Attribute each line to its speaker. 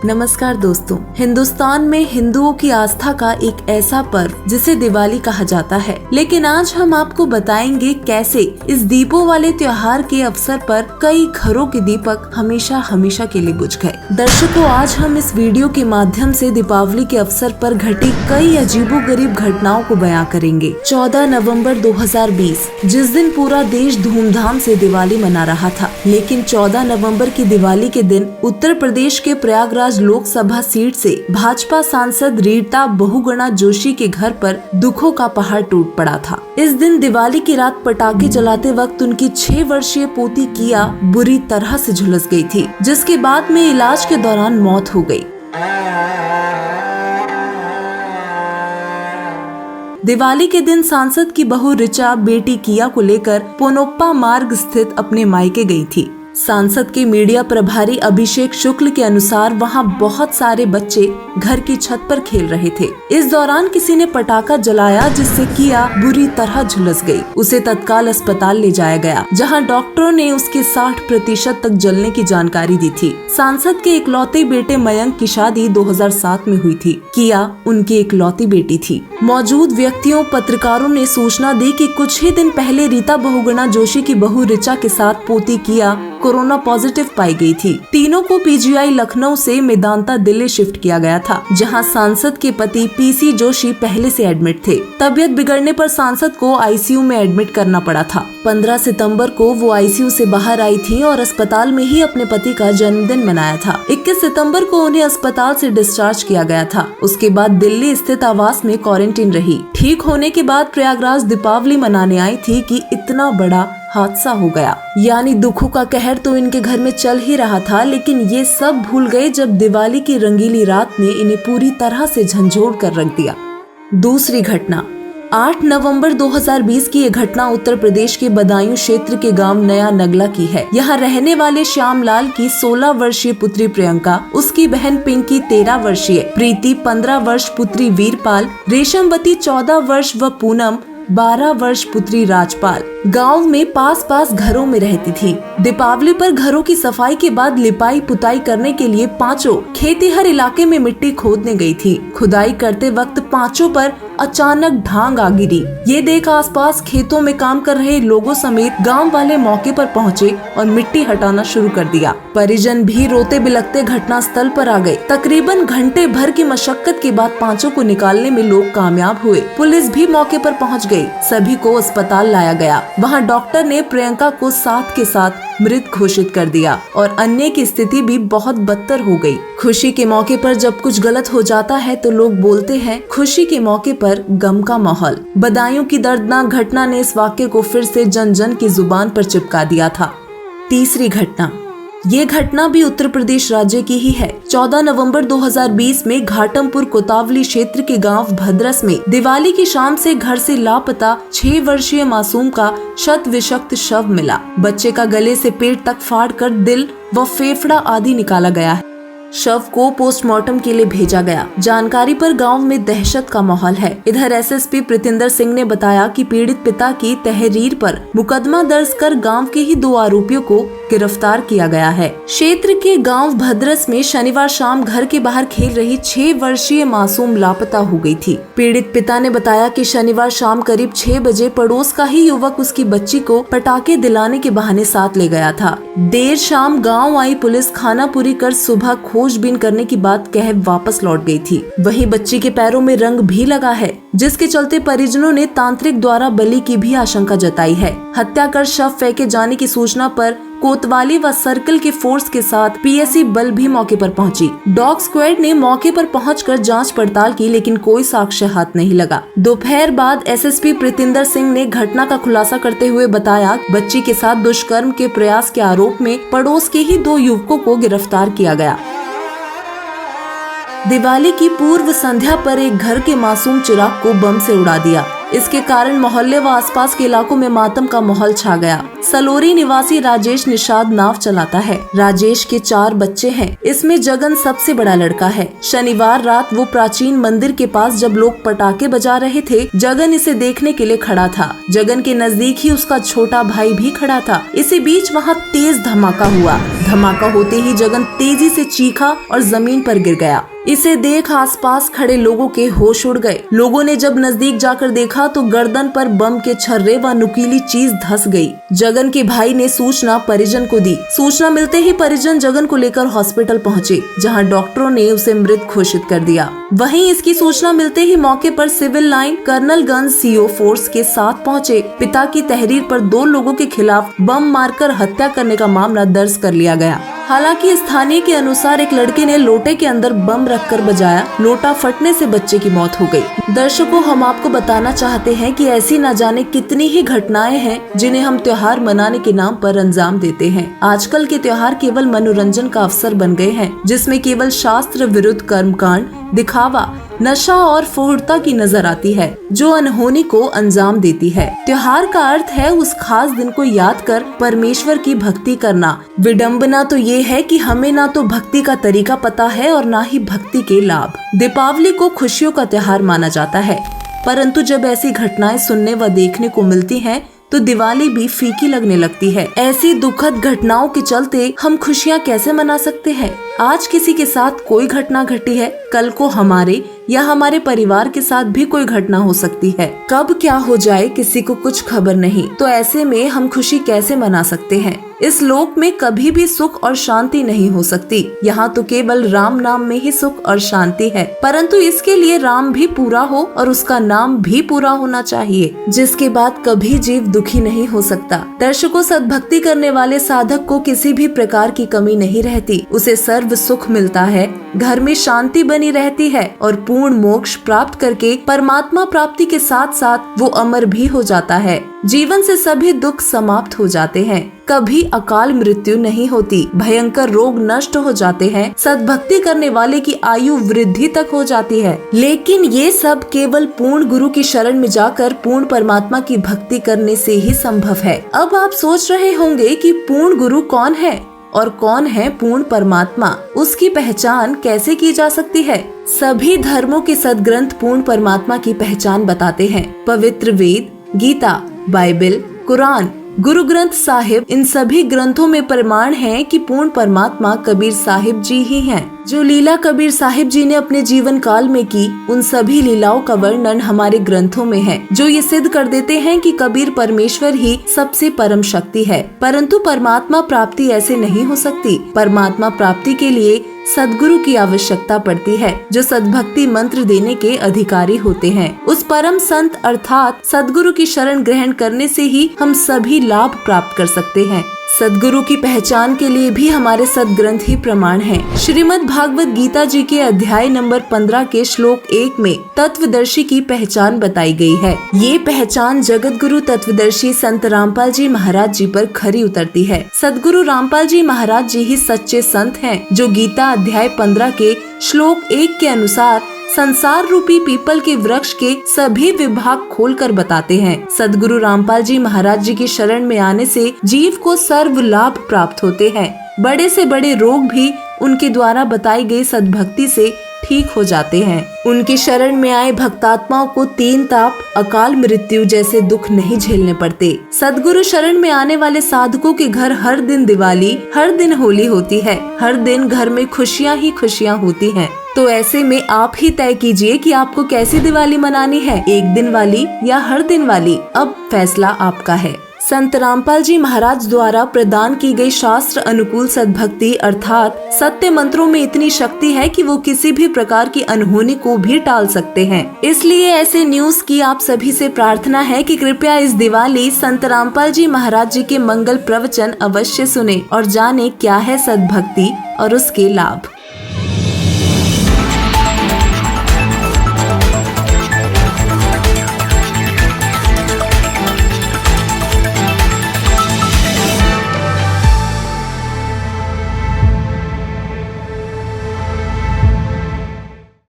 Speaker 1: नमस्कार दोस्तों, हिंदुस्तान में हिंदुओं की आस्था का एक ऐसा पर्व जिसे दिवाली कहा जाता है। लेकिन आज हम आपको बताएंगे कैसे इस दीपों वाले त्योहार के अवसर पर कई घरों के दीपक हमेशा हमेशा के लिए बुझ गए। दर्शकों, आज हम इस वीडियो के माध्यम से दीपावली के अवसर पर घटी कई अजीबोगरीब घटनाओं को बयां करेंगे। 14 नवंबर 2020 जिस दिन पूरा देश धूमधाम से दिवाली मना रहा था, लेकिन 14 नवंबर की दिवाली के दिन उत्तर प्रदेश के प्रयागराज लोकसभा सीट से भाजपा सांसद रीता बहुगुणा जोशी के घर पर दुखों का पहाड़ टूट पड़ा था। इस दिन दिवाली की रात पटाखे जलाते वक्त उनकी 6 वर्षीय पोती किया बुरी तरह से झुलस गई थी, जिसके बाद में इलाज के दौरान मौत हो गई। दिवाली के दिन सांसद की बहू ऋचा बेटी किया को लेकर पोनोप्पा मार्ग स्थित अपने मायके गई थी। सांसद के मीडिया प्रभारी अभिषेक शुक्ल के अनुसार वहां बहुत सारे बच्चे घर की छत पर खेल रहे थे। इस दौरान किसी ने पटाखा जलाया, जिससे किया बुरी तरह झुलस गई। उसे तत्काल अस्पताल ले जाया गया, जहां डॉक्टरों ने उसके 60% तक जलने की जानकारी दी थी। सांसद के इकलौते बेटे मयंक की शादी 2007 में हुई थी। किया उनकी इकलौती बेटी थी। मौजूद व्यक्तियों पत्रकारों ने सूचना दी कि कुछ ही दिन पहले रीता बहुगुणा जोशी की बहू ऋचा के साथ पोती किया कोरोना पॉजिटिव पाई गई थी। तीनों को पीजीआई लखनऊ से मेदांता दिल्ली शिफ्ट किया गया था, जहां सांसद के पति पीसी जोशी पहले से एडमिट थे। तबियत बिगड़ने पर सांसद को आईसीयू में एडमिट करना पड़ा था। 15 सितंबर को वो आईसीयू से बाहर आई थी और अस्पताल में ही अपने पति का जन्मदिन मनाया था। 21 सितंबर को उन्हें अस्पताल से डिस्चार्ज किया गया था। उसके बाद दिल्ली स्थित आवास में क्वारंटीन रही। ठीक होने के बाद प्रयागराज दीपावली मनाने आई थी कि इतना बड़ा हादसा हो गया। यानी दुखों का कहर तो इनके घर में चल ही रहा था, लेकिन ये सब भूल गए जब दिवाली की रंगीली रात ने इन्हें पूरी तरह से झंझोड़ कर रख दिया। दूसरी घटना 8 नवंबर 2020 की ये घटना उत्तर प्रदेश के बदायूं क्षेत्र के गांव नया नगला की है। यहाँ रहने वाले श्यामलाल की 16 वर्षीय पुत्री प्रियंका, उसकी बहन पिंकी 13 वर्षीय, प्रीति 15 वर्ष पुत्री वीरपाल, रेशमवती 14 वर्ष व पूनम 12 वर्ष पुत्री राजपाल गांव में पास पास घरों में रहती थी। दीपावली पर घरों की सफाई के बाद लिपाई पुताई करने के लिए पांचों खेतीहर इलाके में मिट्टी खोदने गई थी। खुदाई करते वक्त पांचों पर अचानक ढांग आ गिरी। ये देख आसपास खेतों में काम कर रहे लोगों समेत गांव वाले मौके पर पहुंचे और मिट्टी हटाना शुरू कर दिया। परिजन भी रोते बिलखते घटना स्थल पर आ गए। तकरीबन घंटे भर की मशक्कत के बाद पांचों को निकालने में लोग कामयाब हुए। पुलिस भी मौके पर पहुंच गई। सभी को अस्पताल लाया गया। वहां डॉक्टर ने प्रियंका को साथ के साथ मृत घोषित कर दिया और अन्य की स्थिति भी बहुत बदतर हो गई। खुशी के मौके पर जब कुछ गलत हो जाता है तो लोग बोलते हैं खुशी के मौके पर गम का माहौल। बदायूं की दर्दनाक घटना ने इस वाक्य को फिर से जन जन की जुबान पर चिपका दिया था। तीसरी घटना, ये घटना भी उत्तर प्रदेश राज्य की ही है। 14 नवंबर 2020 में घाटमपुर कोतावली क्षेत्र के गांव भद्रस में दिवाली की शाम से घर से लापता 6 वर्षीय मासूम का शत विषक्त शव मिला। बच्चे का गले से पेट तक फाड़कर दिल व फेफड़ा आदि निकाला गया है। शव को पोस्टमार्टम के लिए भेजा गया। जानकारी पर गांव में दहशत का माहौल है। इधर एसएसपी प्रीतिंदर सिंह ने बताया कि पीड़ित पिता की तहरीर पर मुकदमा दर्ज कर गांव के ही 2 आरोपियों को गिरफ्तार किया गया है। क्षेत्र के गांव भद्रस में शनिवार शाम घर के बाहर खेल रही 6 वर्षीय मासूम लापता हो गई थी। पीड़ित पिता ने बताया कि शनिवार शाम करीब 6 बजे पड़ोस का ही युवक उसकी बच्ची को पटाखे दिलाने के बहाने साथ ले गया था। देर शाम गाँव आई पुलिस खाना पूरी कर सुबह खोजबीन करने की बात कह वापस लौट गई थी। वहीं बच्ची के पैरों में रंग भी लगा है, जिसके चलते परिजनों ने तांत्रिक द्वारा बलि की भी आशंका जताई है। हत्या कर शव फेंके जाने की सूचना पर कोतवाली व सर्कल के फोर्स के साथ पीएससी बल भी मौके पर पहुंची। डॉग स्क्वाड ने मौके पर पहुंचकर जांच पड़ताल की, लेकिन कोई साक्ष्य हाथ नहीं लगा। दोपहर बाद एसएसपी प्रीतिंदर सिंह ने घटना का खुलासा करते हुए बताया, बच्ची के साथ दुष्कर्म के प्रयास के आरोप में पड़ोस के ही 2 युवकों को गिरफ्तार किया गया। दिवाली की पूर्व संध्या पर एक घर के मासूम चिराग को बम से उड़ा दिया। इसके कारण मोहल्ले व आसपास के इलाकों में मातम का माहौल छा गया। सलोरी निवासी राजेश निषाद नाव चलाता है। राजेश के 4 बच्चे हैं, इसमें जगन सबसे बड़ा लड़का है। शनिवार रात वो प्राचीन मंदिर के पास जब लोग पटाखे बजा रहे थे, जगन इसे देखने के लिए खड़ा था। जगन के नजदीक ही उसका छोटा भाई भी खड़ा था। इसी बीच वहाँ तेज धमाका हुआ। धमाका होते ही जगन तेजी से चीखा और जमीन पर गिर गया। इसे देख आसपास खड़े लोगों के होश उड़ गए। लोगों ने जब नजदीक जाकर देखा तो गर्दन पर बम के छर्रे व नुकीली चीज धंस गई। जगन के भाई ने सूचना परिजन को दी। सूचना मिलते ही परिजन जगन को लेकर हॉस्पिटल पहुंचे, जहां डॉक्टरों ने उसे मृत घोषित कर दिया। वहीं इसकी सूचना मिलते ही मौके पर civil line Colonelganj CO force के साथ पहुंचे। पिता की तहरीर पर 2 लोगों के खिलाफ बम मारकर हत्या करने का मामला दर्ज कर लिया गया। हालांकि स्थानीय के अनुसार एक लड़के ने लोटे के अंदर बम रखकर बजाया। लोटा फटने से बच्चे की मौत हो गई। दर्शकों, हम आपको बताना चाहते हैं कि ऐसी न जाने कितनी ही घटनाएं हैं जिन्हें हम त्योहार मनाने के नाम पर अंजाम देते हैं। आजकल के त्योहार केवल मनोरंजन का अवसर बन गए हैं, जिसमें केवल शास्त्र विरुद्ध कर्मकांड, दिखावा, नशा और फुहरता की नजर आती है, जो अनहोनी को अंजाम देती है। त्योहार का अर्थ है उस खास दिन को याद कर परमेश्वर की भक्ति करना। विडंबना तो ये है कि हमें ना तो भक्ति का तरीका पता है और ना ही भक्ति के लाभ। दीपावली को खुशियों का त्योहार माना जाता है, परंतु जब ऐसी घटनाएं सुनने व देखने को मिलती हैं, तो दिवाली भी फीकी लगने लगती है। ऐसी दुखद घटनाओं के चलते हम खुशियाँ कैसे मना सकते हैं? आज किसी के साथ कोई घटना घटी है, कल को हमारे या हमारे परिवार के साथ भी कोई घटना हो सकती है। कब क्या हो जाए किसी को कुछ खबर नहीं। तो ऐसे में हम खुशी कैसे मना सकते हैं? इस लोक में कभी भी सुख और शांति नहीं हो सकती। यहाँ तो केवल राम नाम में ही सुख और शांति है, परंतु इसके लिए राम भी पूरा हो और उसका नाम भी पूरा होना चाहिए, जिसके बाद कभी जीव दुखी नहीं हो सकता। दर्शकों, सद्भक्ति करने वाले साधक को किसी भी प्रकार की कमी नहीं रहती। उसे सर्व सुख मिलता है, घर में शांति बनी रहती है और पूर्ण मोक्ष प्राप्त करके परमात्मा प्राप्ति के साथ साथ वो अमर भी हो जाता है। जीवन से सभी दुख समाप्त हो जाते हैं। कभी अकाल मृत्यु नहीं होती। भयंकर रोग नष्ट हो जाते हैं। सद्भक्ति करने वाले की आयु वृद्धि तक हो जाती है। लेकिन ये सब केवल पूर्ण गुरु की शरण में जाकर पूर्ण परमात्मा की भक्ति करने से ही संभव है। अब आप सोच रहे होंगे कि पूर्ण गुरु कौन है और कौन है पूर्ण परमात्मा, उसकी पहचान कैसे की जा सकती है? सभी धर्मों के सदग्रंथ पूर्ण परमात्मा की पहचान बताते हैं। पवित्र वेद, गीता, बाइबल, कुरान, गुरु ग्रंथ साहिब, इन सभी ग्रंथों में प्रमाण है कि पूर्ण परमात्मा कबीर साहिब जी ही हैं। जो लीला कबीर साहिब जी ने अपने जीवन काल में की, उन सभी लीलाओं का वर्णन हमारे ग्रंथों में है, जो ये सिद्ध कर देते हैं कि कबीर परमेश्वर ही सबसे परम शक्ति है। परंतु परमात्मा प्राप्ति ऐसे नहीं हो सकती। परमात्मा प्राप्ति के लिए सद्गुरु की आवश्यकता पड़ती है, जो सद्भक्ति मंत्र देने के अधिकारी होते हैं। उस परम संत अर्थात सद्गुरु की शरण ग्रहण करने से ही हम सभी लाभ प्राप्त कर सकते हैं। सद्गुरु की पहचान के लिए भी हमारे सदग्रंथ ही प्रमाण हैं। श्रीमद् भागवत गीता जी के अध्याय नंबर 15 के श्लोक 1 में तत्वदर्शी की पहचान बताई गई है। ये पहचान जगत गुरु तत्वदर्शी संत रामपाल जी महाराज जी पर खरी उतरती है। सदगुरु रामपाल जी महाराज जी ही सच्चे संत हैं, जो गीता अध्याय 15 के श्लोक 1 के अनुसार संसार रूपी पीपल के वृक्ष के सभी विभाग खोलकर बताते हैं। सदगुरु रामपाल जी महाराज जी की शरण में आने से जीव को सर्व लाभ प्राप्त होते हैं। बड़े से बड़े रोग भी उनके द्वारा बताई गई सद्भक्ति से ठीक हो जाते हैं। उनकी शरण में आए भक्तात्माओं को 3 ताप, अकाल मृत्यु जैसे दुख नहीं झेलने पड़ते। सदगुरु शरण में आने वाले साधकों के घर हर दिन दिवाली, हर दिन होली होती है। हर दिन घर में खुशियाँ ही खुशियाँ होती हैं। तो ऐसे में आप ही तय कीजिए कि आपको कैसी दिवाली मनानी है, एक दिन वाली या हर दिन वाली। अब फैसला आपका है। संत रामपाल जी महाराज द्वारा प्रदान की गई शास्त्र अनुकूल सद्भक्ति अर्थात सत्य मंत्रों में इतनी शक्ति है कि वो किसी भी प्रकार की अनहोनी को भी टाल सकते हैं। इसलिए ऐसे न्यूज की आप सभी से प्रार्थना है कि कृपया इस दिवाली संत रामपाल जी महाराज जी के मंगल प्रवचन अवश्य सुने और जाने क्या है सद्भक्ति और उसके लाभ।